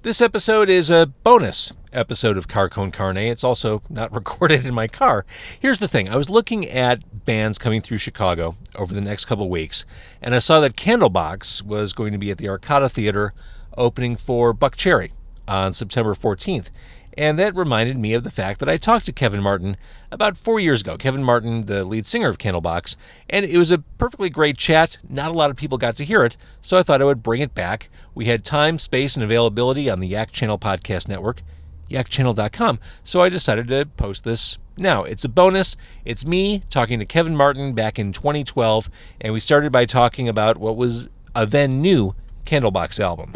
This episode is a bonus episode of Car Con Carne. It's also not recorded in my car. Here's the thing. I was looking at bands coming through Chicago over the next couple of weeks, and I saw that Candlebox was going to be at the Arcada Theater opening for Buckcherry on September 14th. And that reminded me of the fact that I talked to Kevin Martin about 4 years ago. Kevin Martin, the lead singer of Candlebox, and it was a perfectly great chat. Not a lot of people got to hear it, so I thought I would bring it back. We had time, space, and availability on the Yak Channel Podcast Network, yakchannel.com, so I decided to post this now. It's a bonus. It's me talking to Kevin Martin back in 2012, and we started by talking about what was a then new Candlebox album.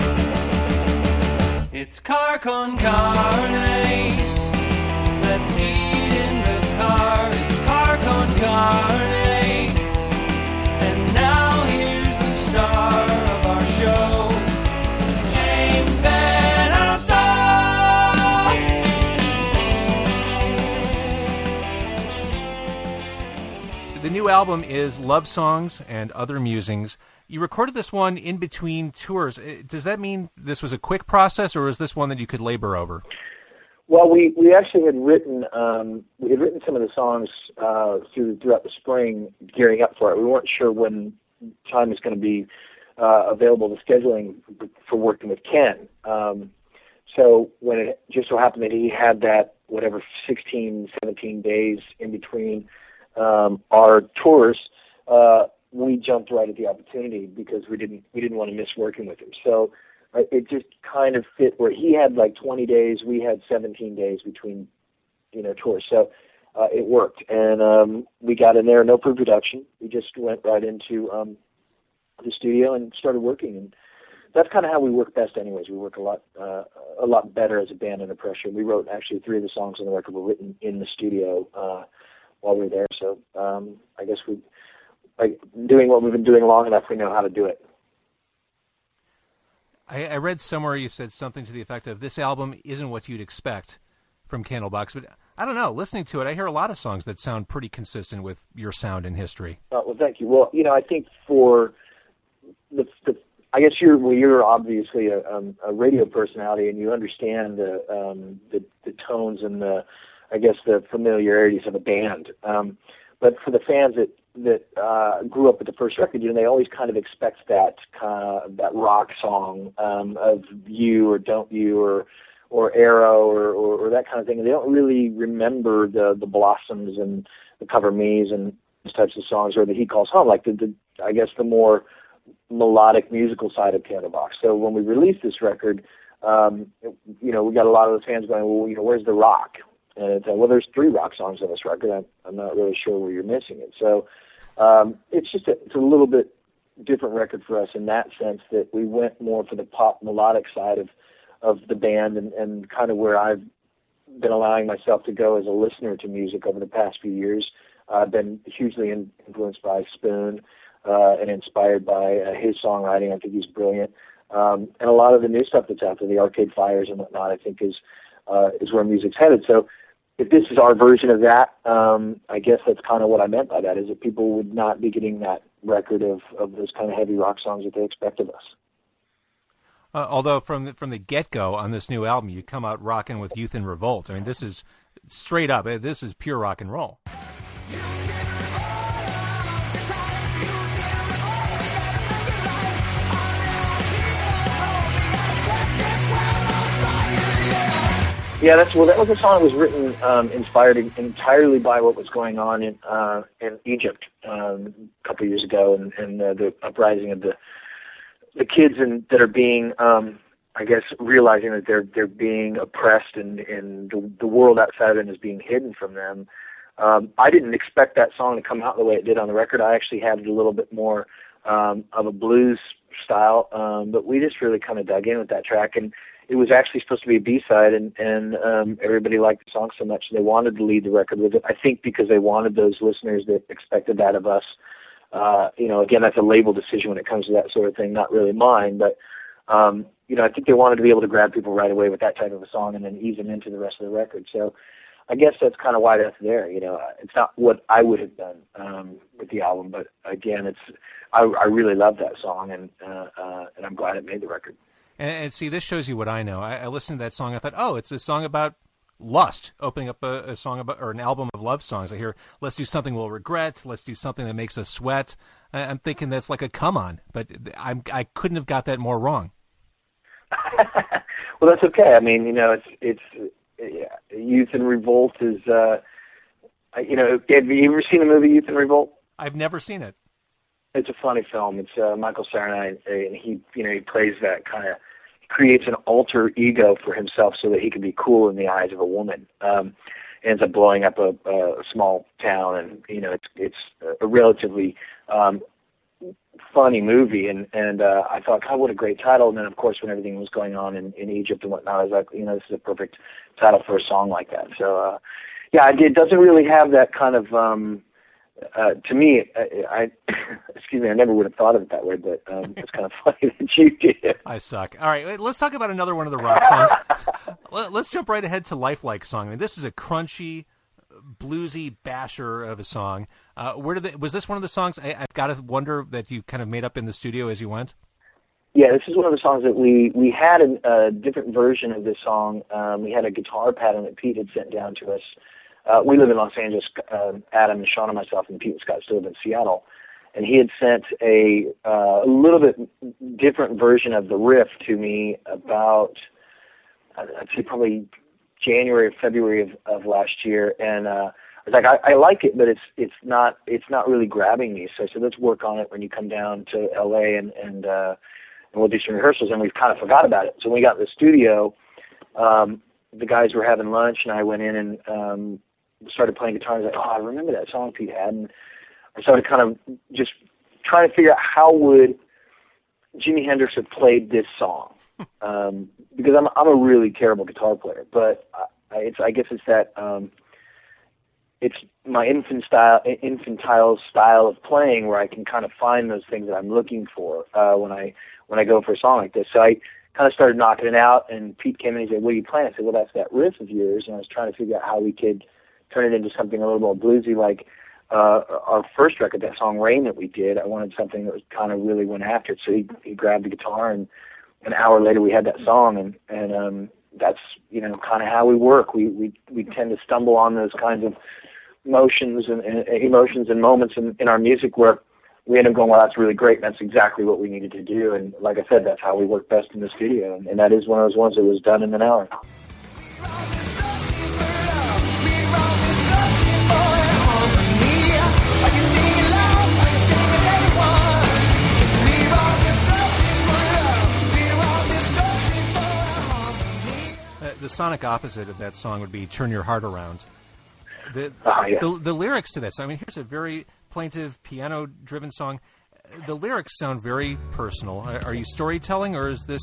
It's car con carne. Let's eat in the car. It's car con carne. And now here's the star of our show, James Van Alstyne. The new album is Love Songs and Other Musings. You recorded this one in between tours. Does that mean this was a quick process, or is this one that you could labor over? Well, we actually had written some of the songs throughout the spring, gearing up for it. We weren't sure when time was going to be available to scheduling for working with Ken. So when it just so happened that he had that 16, 17 days in between our tours. We jumped right at the opportunity because we didn't want to miss working with him. So it just kind of fit where he had like 20 days, we had 17 days between, tours. So it worked, and we got in there, no pre-production. We just went right into the studio and started working, and that's kind of how we work best, anyways. We work a lot better as a band under pressure. We wrote actually 3 of the songs on the record were written in the studio while we were there. So I guess doing what we've been doing long enough, we know how to do it. I read somewhere you said something to the effect of, this album isn't what you'd expect from Candlebox, but I don't know. Listening to it, I hear a lot of songs that sound pretty consistent with your sound and history. Well, thank you. Well, I think for I guess you're obviously a radio personality, and you understand the tones and the familiarities of a band. But for the fans that grew up with the first record, they always kind of expect that rock song of You or Don't You or Arrow or that kind of thing. And they don't really remember the Blossoms and the Cover Me's and those types of songs, or the He Calls Home, like the more melodic musical side of Candlebox. So when we released this record, we got a lot of those fans going, well, where's the rock? And it's there's 3 rock songs on this record. I'm not really sure where you're missing it. So it's a little bit different record for us in that sense, that we went more for the pop melodic side of the band, and kind of where I've been allowing myself to go as a listener to music over the past few years. I've been hugely influenced by Spoon and inspired by his songwriting. I think he's brilliant. And a lot of the new stuff that's out there, the Arcade Fires and whatnot, I think is where music's headed. So if this is our version of that, I guess that's kind of what I meant by that, is that people would not be getting that record of those kind of heavy rock songs that they expect of us. Although from the get-go on this new album, you come out rocking with Youth in Revolt. I mean, this is straight up, this is pure rock and roll. Yeah, that was a song that was written, inspired entirely by what was going on in Egypt a couple of years ago, and the uprising of the kids that are being, realizing that they're being oppressed, and the world outside of them is being hidden from them. I didn't expect that song to come out the way it did on the record. I actually had it a little bit more of a blues style, but we just really kind of dug in with that track, and it was actually supposed to be a B-side, and everybody liked the song so much they wanted to lead the record with it. I think because they wanted those listeners that expected that of us. Again, that's a label decision when it comes to that sort of thing, not really mine, but I think they wanted to be able to grab people right away with that type of a song and then ease them into the rest of the record. So I guess that's kind of why that's there. It's not what I would have done with the album, but again, I really love that song, and I'm glad it made the record. And see, this shows you what I know. I listened to that song. I thought, oh, it's a song about lust, opening up a song about, or an album of love songs. I hear, let's do something we'll regret. Let's do something that makes us sweat. I'm thinking that's like a come on, but I couldn't have got that more wrong. Well, that's okay. I mean, it's Youth in Revolt is, have you ever seen the movie Youth in Revolt? I've never seen it. It's a funny film. It's Michael Cera, and he plays that kind of, creates an alter ego for himself so that he can be cool in the eyes of a woman. Ends up blowing up a small town, and it's a relatively funny movie. And I thought, God, what a great title. And then, of course, when everything was going on in Egypt and whatnot, I was like, this is a perfect title for a song like that. So, it doesn't really have that kind of. To me, excuse me, I never would have thought of it that way, but it's kind of funny that you did. I suck. All right, let's talk about another one of the rock songs. Let's jump right ahead to Lifelike song. I mean, this is a crunchy, bluesy basher of a song. Was this one of the songs, I've got to wonder, that you kind of made up in the studio as you went? Yeah, this is one of the songs that we had a different version of this song. We had a guitar pattern that Pete had sent down to us. We live in Los Angeles, Adam and Sean and myself, and Pete and Scott still live in Seattle. And he had sent a little bit different version of the riff to me about, I'd say probably January or February of last year. And I was like, I like it, but it's not really grabbing me. So I said, let's work on it when you come down to LA and we'll do some rehearsals. And we've kind of forgot about it. So when we got in the studio, the guys were having lunch, and I went in and started playing guitar. I was like, I remember that song Pete had. And I started kind of just trying to figure out how would Jimi Hendrix have played this song. Because I'm a really terrible guitar player, but I guess it's that it's my infantile style of playing where I can kind of find those things that I'm looking for when I go for a song like this. So I kind of started knocking it out, and Pete came in and he said, what are you playing? I said, well, that's that riff of yours. And I was trying to figure out how we could turn it into something a little more bluesy, like our first record, that song Rain that we did. I wanted something that was kind of really went after it. So he grabbed the guitar, and an hour later we had that song, and that's, kind of how we work. We tend to stumble on those kinds of emotions and moments in our music where we end up going, well, that's really great. That's exactly what we needed to do. And like I said, that's how we work best in the studio. And that is one of those ones that was done in an hour. The sonic opposite of that song would be Turn Your Heart Around. The lyrics to that song, I mean, here's a very plaintive, piano-driven song. The lyrics sound very personal. Are you storytelling, or is this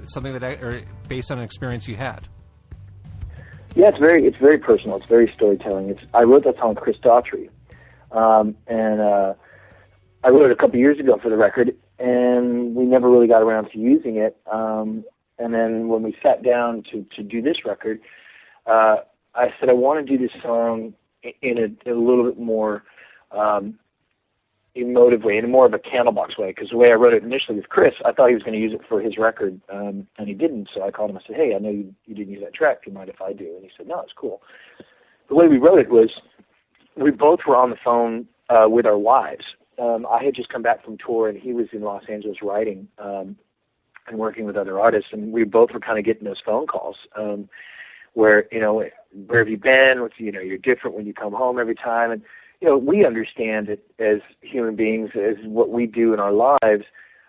something that based on an experience you had? Yeah, it's very personal. It's very storytelling. I wrote that song with Chris Daughtry, and I wrote it a couple years ago for the record, and we never really got around to using it. And then when we sat down to do this record, I said I want to do this song in a little bit more emotive way, in more of a Candlebox way, because the way I wrote it initially with Chris, I thought he was going to use it for his record, and he didn't. So I called him and said, hey, I know you didn't use that track. Do you mind if I do? And he said, no, it's cool. The way we wrote it was we both were on the phone with our wives. I had just come back from tour, and he was in Los Angeles writing and working with other artists, and we both were kind of getting those phone calls where, where have you been? You're different when you come home every time. And, we understand it as human beings, as what we do in our lives.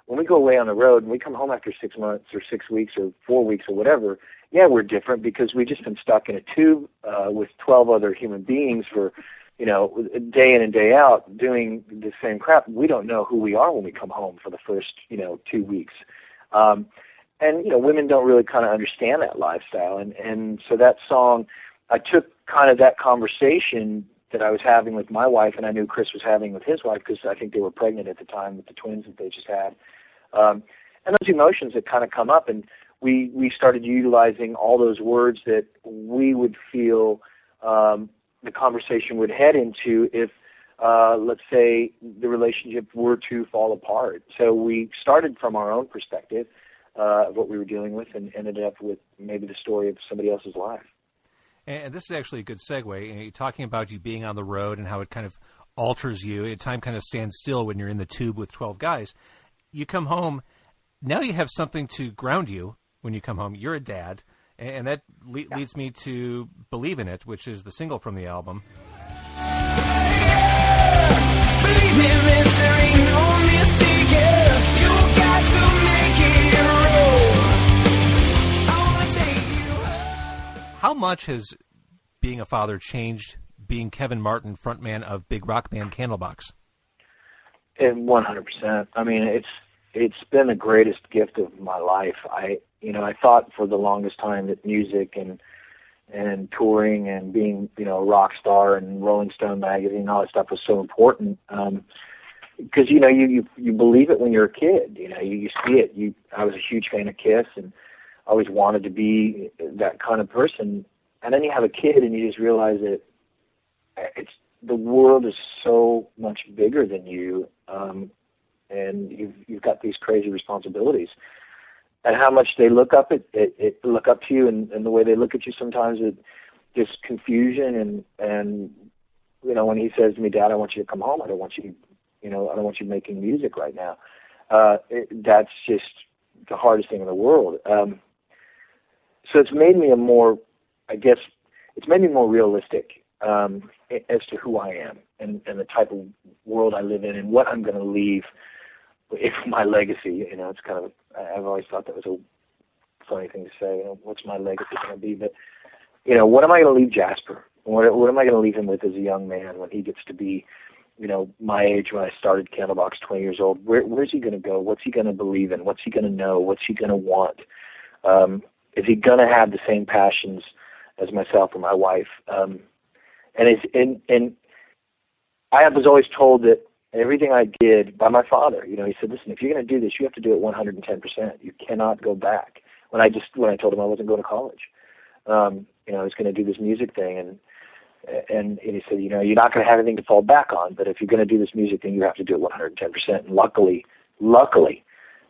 When we go away on the road and we come home after 6 months or 6 weeks or 4 weeks or whatever, yeah, we're different because we've just been stuck in a tube with 12 other human beings for, day in and day out doing the same crap. We don't know who we are when we come home for the first, 2 weeks. And, women don't really kind of understand that lifestyle. And so that song, I took kind of that conversation that I was having with my wife, and I knew Chris was having with his wife, because I think they were pregnant at the time with the twins that they just had. And those emotions that kind of come up, and we started utilizing all those words that we would feel the conversation would head into if, let's say, the relationship were to fall apart. So we started from our own perspective, of what we were dealing with, and ended up with maybe the story of somebody else's life. And this is actually a good segue. You're talking about you being on the road and how it kind of alters you. Time kind of stands still when you're in the tube with 12 guys. You come home, now you have something to ground you when you come home. You're a dad, and that leads me to Believe in It, which is the single from the album. Believe in this, there ain't no mistake, yeah. You got to make it your own. I wanna take you home. How much has being a father changed being Kevin Martin, frontman of big rock band Candlebox? And 100%. I mean, it's been the greatest gift of my life. I thought for the longest time that music and touring and being, a rock star and Rolling Stone magazine and all that stuff was so important. Because, you believe it when you're a kid, you see it. I was a huge fan of Kiss and always wanted to be that kind of person. And then you have a kid and you just realize that the world is so much bigger than you. And you've got these crazy responsibilities. And how much they look up to you, and the way they look at you sometimes with just confusion and when he says to me, Dad, I want you to come home. I don't want you making music right now. That's just the hardest thing in the world. So it's made me it's made me more realistic as to who I am and the type of world I live in and what I'm going to leave if my legacy. It's kind of, I've always thought that was a funny thing to say, what's my legacy going to be? But, what am I going to leave Jasper? What am I going to leave him with as a young man when he gets to be, my age when I started Candlebox, 20 years old? Where's he going to go? What's he going to believe in? What's he going to know? What's he going to want? Is he going to have the same passions as myself or my wife? And I was always told that everything I did by my father, he said, listen, if you're going to do this, you have to do it 110%. You cannot go back. When I told him I wasn't going to college, I was going to do this music thing, and he said, you're not going to have anything to fall back on, but if you're going to do this music thing, you have to do it 110%. And luckily,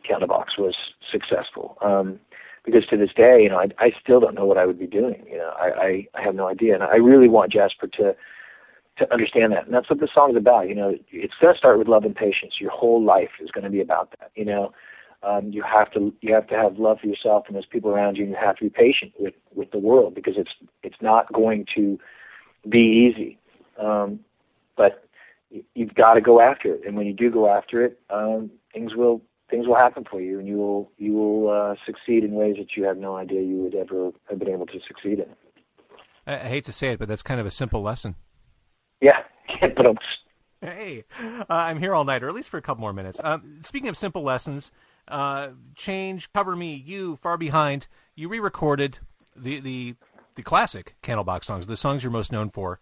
Candlebox was successful. Because to this day, I still don't know what I would be doing. I have no idea, and I really want Jasper to understand that. And that's what the song's about. It's going to start with love and patience. Your whole life is going to be about that. You have to have love for yourself and those people around you, and you have to be patient with the world, because it's not going to be easy. But you've got to go after it. And when you do go after it, things will happen for you, and you will succeed in ways that you have no idea you would ever have been able to succeed in. I hate to say it, but that's kind of a simple lesson. Yeah, but hey, I'm here all night, or at least for a couple more minutes. Speaking of simple lessons, Change, Cover Me, You, Far Behind, you re-recorded the classic Candlebox songs, the songs you're most known for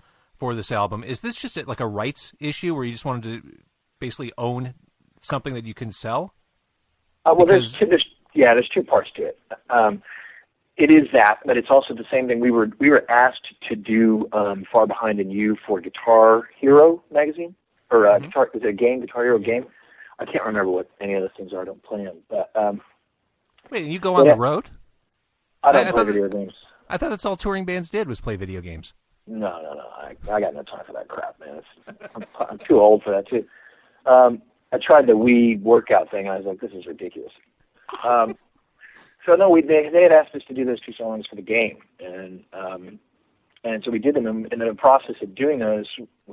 this album. Is this just like a rights issue where you just wanted to basically own something that you can sell? Well, there's two parts to it. It is that, but it's also the same thing. We were asked to do Far Behind and You for Guitar Hero magazine, or is it a game, Guitar Hero game? I can't remember what any of those things are. I don't play them. But wait, you go on the road? I don't play video games. I thought that's all touring bands did, was play video games. No. I got no time for that crap, man. I'm too old for that too. I tried the Wii workout thing. I was like, this is ridiculous. So no, they had asked us to do those two songs for the game, and so we did them. And in the process of doing those,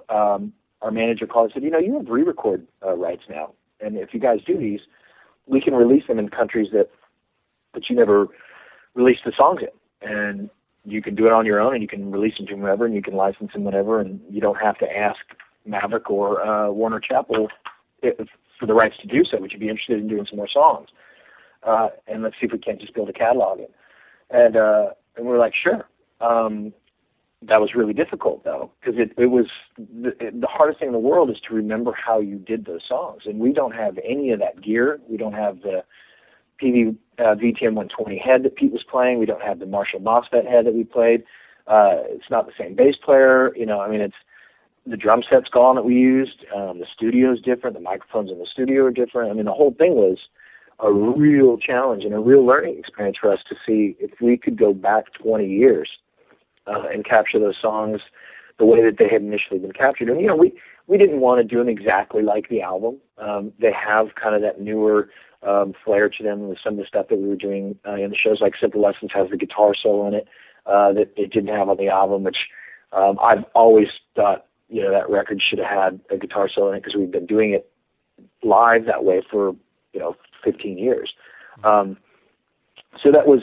our manager called and said, you have re-record rights now, and if you guys do these, we can release them in countries that you never released the songs in, and you can do it on your own, and you can release them to whoever, and you can license them whenever, and you don't have to ask Maverick or Warner Chappell for the rights to do so. Would you be interested in doing some more songs? And let's see if we can't just build a catalog. And we were like, sure. That was really difficult, though, because it was the hardest thing in the world is to remember how you did those songs. And we don't have any of that gear. We don't have the PV VTM 120 head that Pete was playing. We don't have the Marshall MOSFET head that we played. It's not the same bass player. It's the drum set's gone that we used. The studio's different. The microphones in the studio are different. The whole thing was a real challenge and a real learning experience for us to see if we could go back 20 years and capture those songs the way that they had initially been captured. And, we didn't want to do them exactly like the album. They have kind of that newer flair to them with some of the stuff that we were doing in the shows, like Simple Lessons has the guitar solo in it that it didn't have on the album, which I've always thought, that record should have had a guitar solo in it because we've been doing it live that way for, 15 years. So that was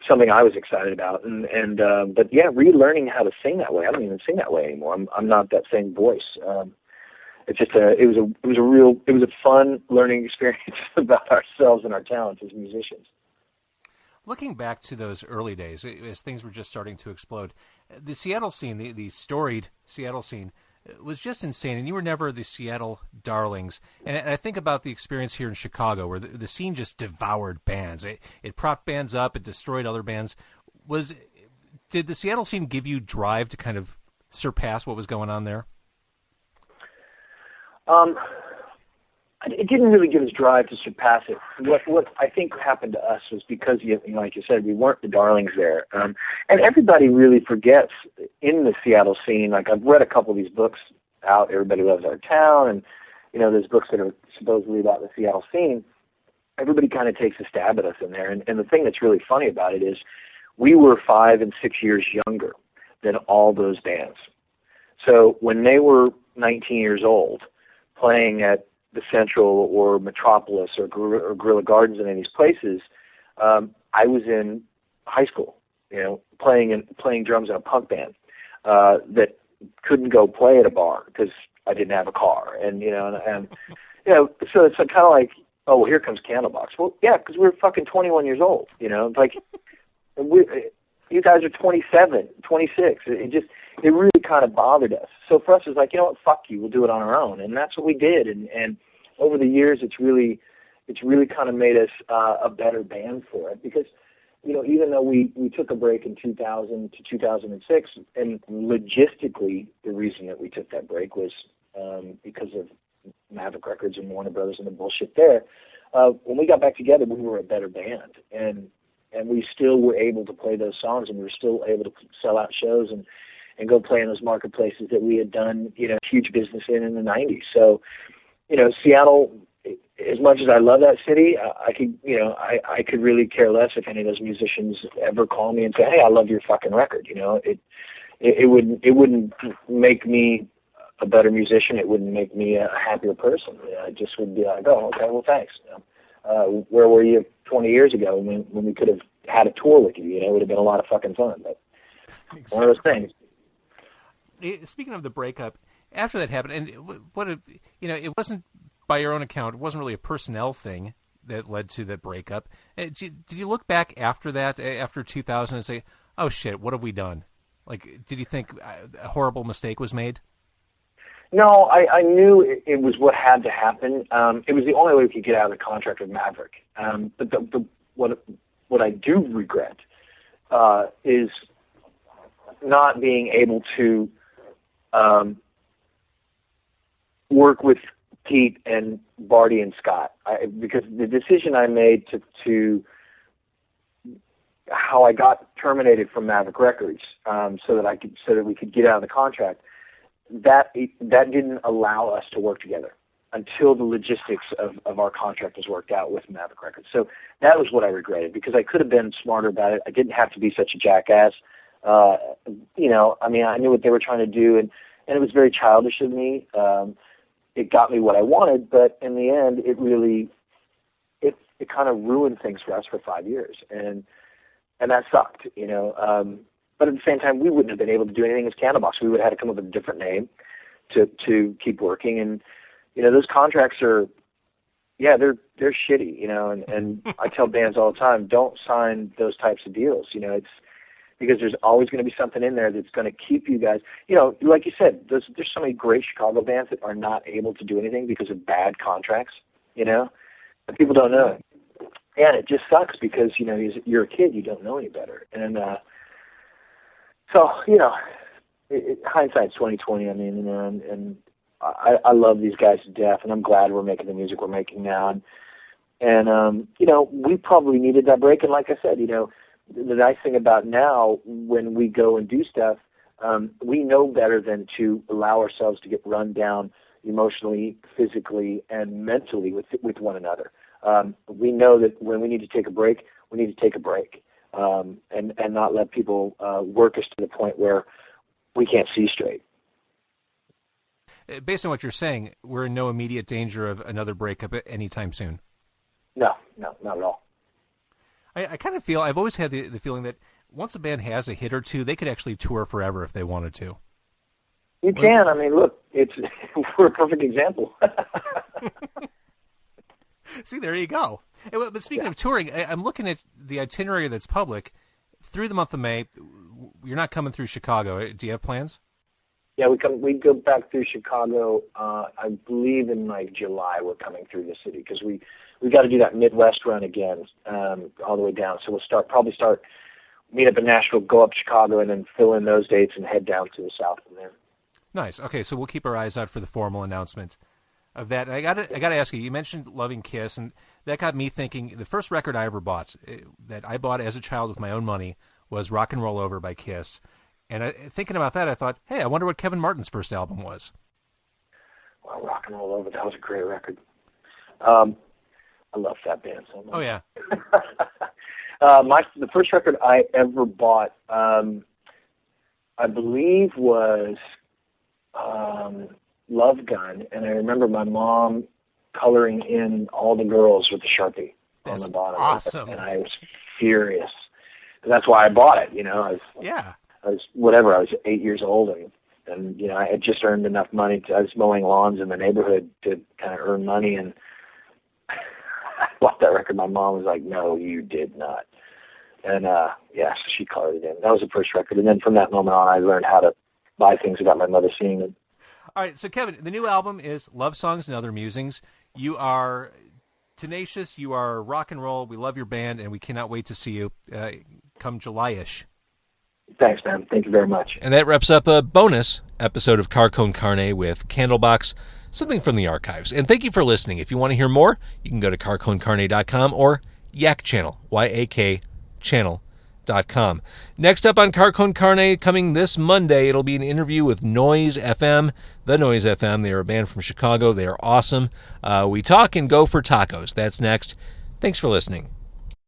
something I was excited about. But yeah, relearning how to sing that way. I don't even sing that way anymore. I'm not that same voice. It's just it was a fun learning experience about ourselves and our talents as musicians. Looking back to those early days, as things were just starting to explode, the Seattle scene, the storied Seattle scene, was just insane. And you were never the Seattle darlings. And I think about the experience here in Chicago, where the scene just devoured bands. It propped bands up. It destroyed other bands. Did the Seattle scene give you drive to kind of surpass what was going on there? It didn't really give us drive to surpass it. What I think happened to us was because, like you said, we weren't the darlings there. And everybody really forgets in the Seattle scene. Like, I've read a couple of these books out, Everybody Loves Our Town, and, there's books that are supposedly about the Seattle scene. Everybody kind of takes a stab at us in there. And the thing that's really funny about it is we were 5 and 6 years younger than all those bands. So when they were 19 years old, playing at the Central or Metropolis or Guerrilla Gardens and any of these places, I was in high school, playing drums in a punk band that couldn't go play at a bar because I didn't have a car, so it's kind of like, oh, well, here comes Candlebox. Well, yeah, because we were fucking 21 years old, like you guys are 27, 26. It really kind of bothered us. So for us, it's like, fuck you, we'll do it on our own. And that's what we did. And over the years, it's really kind of made us a better band for it. Because, even though we took a break in 2000 to 2006, and logistically, the reason that we took that break was because of Maverick Records and Warner Brothers and the bullshit there. When we got back together, we were a better band. And we still were able to play those songs, and we were still able to sell out shows and go play in those marketplaces that we had done, huge business in the 90s. So, Seattle, as much as I love that city, I could really care less if any of those musicians ever call me and say, hey, I love your fucking record. It wouldn't make me a better musician. It wouldn't make me a happier person. I just would be like, oh, okay, well, thanks. Where were you 20 years ago when we could have had a tour with you? It would have been a lot of fucking fun. But exactly. One of those things. Speaking of the breakup, after that happened, and it wasn't, by your own account, it wasn't really a personnel thing that led to the breakup. Did you look back after that, after 2000, and say, oh shit, what have we done? Like, did you think a horrible mistake was made? No, I knew it was what had to happen. It was the only way we could get out of the contract with Maverick. But what I do regret is not being able to work with Pete and Barty and Scott, because the decision I made to how I got terminated from Maverick Records, so that we could get out of the contract, that didn't allow us to work together until the logistics of our contract was worked out with Maverick Records. So that was what I regretted, because I could have been smarter about it. I didn't have to be such a jackass. I knew what they were trying to do, and it was very childish of me. It got me what I wanted, but in the end, it really, it kind of ruined things for us for 5 years, and that sucked, But at the same time, we wouldn't have been able to do anything as Candlebox. We would have had to come up with a different name to keep working, and those contracts are, they're shitty, and I tell bands all the time, don't sign those types of deals. It's because there's always going to be something in there that's going to keep you guys, like you said, there's so many great Chicago bands that are not able to do anything because of bad contracts, and people don't know it. And it just sucks because, you're a kid, you don't know any better. And so, hindsight's 20/20. I mean, and I love these guys to death, and I'm glad we're making the music we're making now. And, we probably needed that break. And like I said, the nice thing about now, when we go and do stuff, we know better than to allow ourselves to get run down emotionally, physically, and mentally with one another. We know that when we need to take a break, we need to take a break, and not let people work us to the point where we can't see straight. Based on what you're saying, we're in no immediate danger of another breakup anytime soon. No, not at all. I kind of feel, I've always had the feeling that once a band has a hit or two, they could actually tour forever if they wanted to. You can. I mean, look, we're a perfect example. See, there you go. But speaking of touring, I'm looking at the itinerary that's public. Through the month of May, you're not coming through Chicago. Do you have plans? Yeah, we go back through Chicago. I believe in like July we're coming through the city because we got to do that Midwest run again, all the way down. So we'll probably meet up in Nashville, go up to Chicago, and then fill in those dates and head down to the south from there. Nice. Okay, so we'll keep our eyes out for the formal announcement of that. And I got to ask you. You mentioned loving Kiss, and that got me thinking. The first record I ever bought, that I bought as a child with my own money, was Rock and Roll Over by Kiss. And thinking about that, I thought, hey, I wonder what Kevin Martin's first album was. Well, Rock and Roll Over, that was a great record. I love that band so much. Oh, yeah. The first record I ever bought, I believe was Love Gun, and I remember my mom coloring in all the girls with the Sharpie on the bottom. Awesome. And I was furious. And that's why I bought it, I was 8 years old, and I had just earned enough money. I was mowing lawns in the neighborhood to kind of earn money, and I bought that record. My mom was like, "No, you did not." And so she colored it in. That was the first record, and then from that moment on, I learned how to buy things without my mother seeing it. All right, so Kevin, the new album is Love Songs and Other Musings. You are tenacious. You are rock and roll. We love your band, and we cannot wait to see you come July-ish. Thanks, man. Thank you very much. And that wraps up a bonus episode of Car Con Carne with Candlebox, something from the archives. And thank you for listening. If you want to hear more, you can go to carconcarne.com or Yak Channel, Y-A-K channel.com. Next up on Car Con Carne, coming this Monday, it'll be an interview with Noise FM. The Noise FM, they are a band from Chicago. They are awesome. We talk and go for tacos. That's next. Thanks for listening.